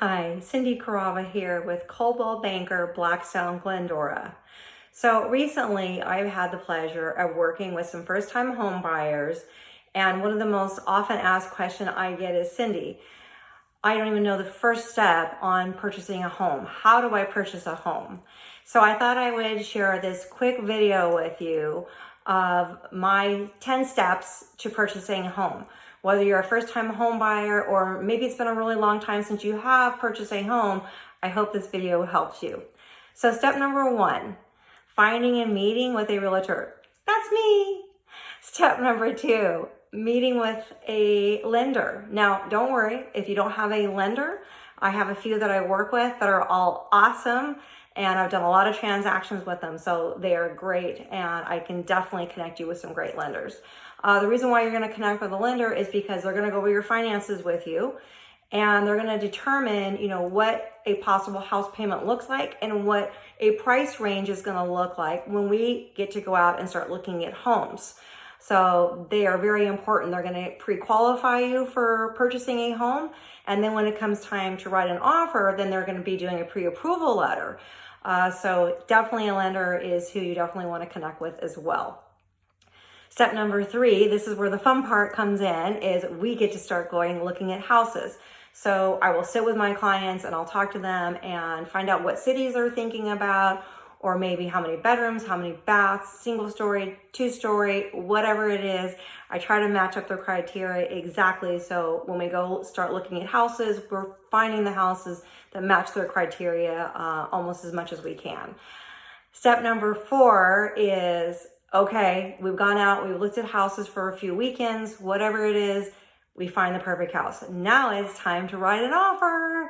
Hi, Cindy Carava here with Coldwell Banker Blackstone Glendora. So recently I've had the pleasure of working with some first-time home buyers, and one of the most often asked questions I get is, Cindy, I don't even know the first step on purchasing a home. How do I purchase a home? So I thought I would share this quick video with you of my 10 steps to purchasing a home. Whether you're a first-time home buyer or maybe it's been a really long time since you have purchased a home, I hope this video helps you. So step number 1, finding and meeting with a realtor. That's me. Step number 2, meeting with a lender. Now, don't worry, if you don't have a lender, I have a few that I work with that are all awesome, and I've done a lot of transactions with them, so they are great, and I can definitely connect you with some great lenders. The reason why you're going to connect with a lender is because they're going to go over your finances with you, and they're going to determine, what a possible house payment looks like and what a price range is going to look like when we get to go out and start looking at homes. So they are very important. They're going to pre-qualify you for purchasing a home. And then when it comes time to write an offer, then they're going to be doing a pre-approval letter. So definitely a lender is who you definitely want to connect with as well. Step number 3, this is where the fun part comes in, is we get to start going looking at houses. So I will sit with my clients and I'll talk to them and find out what cities they're thinking about, or maybe how many bedrooms, how many baths, single story, 2-story, whatever it is. I try to match up their criteria exactly. So when we go start looking at houses, we're finding the houses that match their criteria almost as much as we can. Step number 4 is, okay, we've gone out, we've looked at houses for a few weekends, whatever it is, we find the perfect house. Now it's time to write an offer.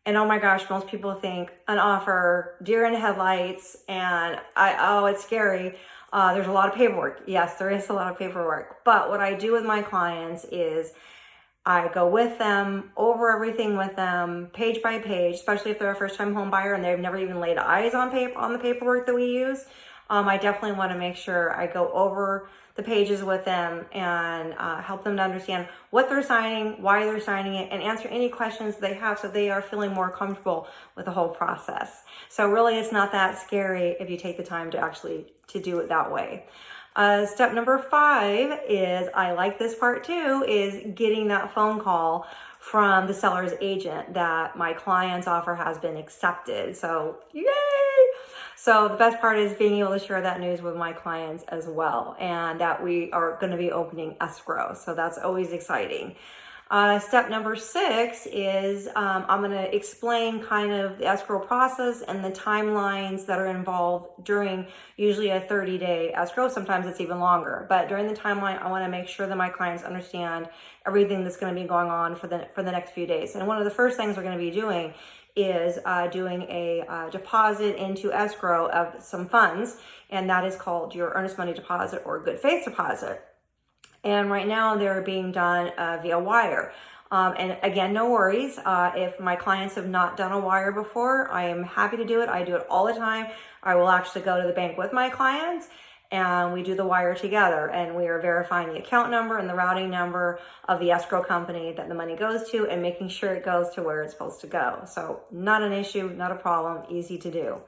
And oh my gosh, most people think an offer, deer in the headlights, and it's scary. There's a lot of paperwork. Yes, there is a lot of paperwork. But what I do with my clients is I go with them, over everything with them, page by page, especially if they're a first-time home buyer and they've never even laid eyes on the paperwork that we use. I definitely want to make sure I go over the pages with them and help them to understand what they're signing, why they're signing it, and answer any questions they have so they are feeling more comfortable with the whole process. So really, it's not that scary if you take the time to do it that way. Step number 5 is, I like this part too, is getting that phone call from the seller's agent that my client's offer has been accepted. So yay! So the best part is being able to share that news with my clients as well, and that we are going to be opening escrow. So that's always exciting. Step number 6 is I'm going to explain kind of the escrow process and the timelines that are involved during usually a 30-day escrow. Sometimes it's even longer, but during the timeline, I want to make sure that my clients understand everything that's going to be going on for the next few days. And one of the first things we're going to be doing is doing a deposit into escrow of some funds, and that is called your earnest money deposit or good faith deposit. And right now they're being done via wire. And again, no worries. If my clients have not done a wire before, I am happy to do it. I do it all the time. I will actually go to the bank with my clients and we do the wire together, and we are verifying the account number and the routing number of the escrow company that the money goes to and making sure it goes to where it's supposed to go. So not an issue, not a problem, easy to do.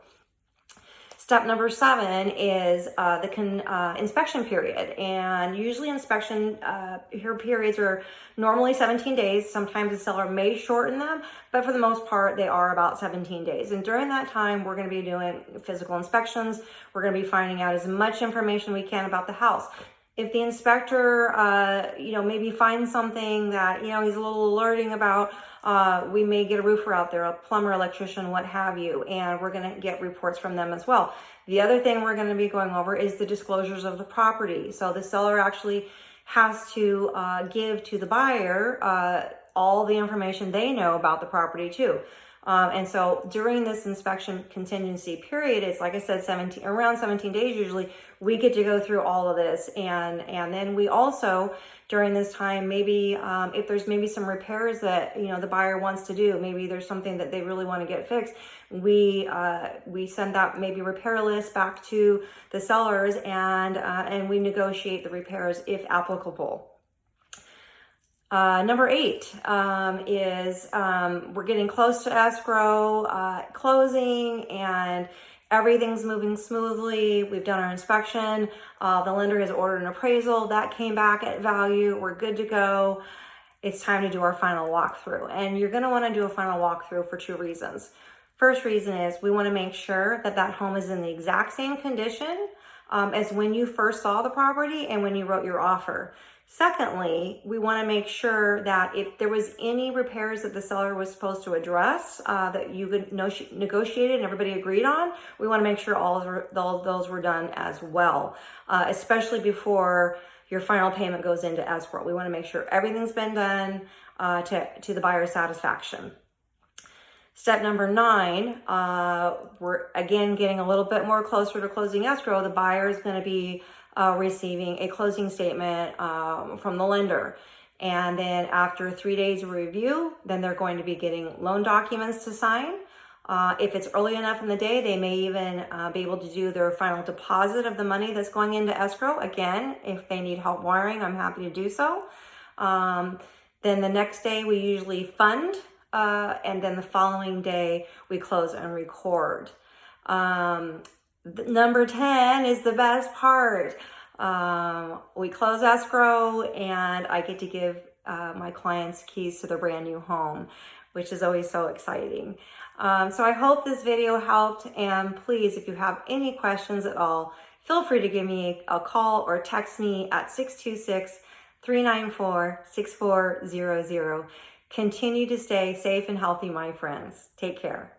Step number 7 is the inspection period, and usually inspection periods are normally 17 days. Sometimes the seller may shorten them, but for the most part, they are about 17 days. And during that time, we're going to be doing physical inspections. We're going to be finding out as much information we can about the house. If the inspector, maybe finds something that, he's a little alerting about, we may get a roofer out there, a plumber, electrician, what have you, and we're going to get reports from them as well. The other thing we're going to be going over is the disclosures of the property. So the seller actually has to give to the buyer all the information they know about the property too. And so during this inspection contingency period, it's like I said, around 17 days usually, we get to go through all of this. And then we also, during this time, maybe if there's maybe some repairs that, the buyer wants to do, maybe there's something that they really want to get fixed, we send that maybe repair list back to the sellers, and we negotiate the repairs if applicable. Number 8 is we're getting close to escrow closing, and everything's moving smoothly. We've done our inspection. The lender has ordered an appraisal. That came back at value. We're good to go. It's time to do our final walkthrough. And you're going to want to do a final walkthrough for 2 reasons. First reason is we want to make sure that that home is in the exact same condition as when you first saw the property and when you wrote your offer. Secondly, we want to make sure that if there was any repairs that the seller was supposed to address that you could negotiated and everybody agreed on, we want to make sure all of those were done as well, especially before your final payment goes into escrow. We want to make sure everything's been done to the buyer's satisfaction. Step number 9, we're again getting a little bit more closer to closing escrow. The buyer is going to be receiving a closing statement from the lender. And then after 3 days of review, then they're going to be getting loan documents to sign. If it's early enough in the day, they may even be able to do their final deposit of the money that's going into escrow. Again, if they need help wiring, I'm happy to do so. Then the next day we usually fund, and then the following day we close and record. Number 10 is the best part. We close escrow and I get to give my clients keys to their brand new home, which is always so exciting. So I hope this video helped, and please, if you have any questions at all, feel free to give me a call or text me at 626-394-6400. Continue to stay safe and healthy, my friends. Take care.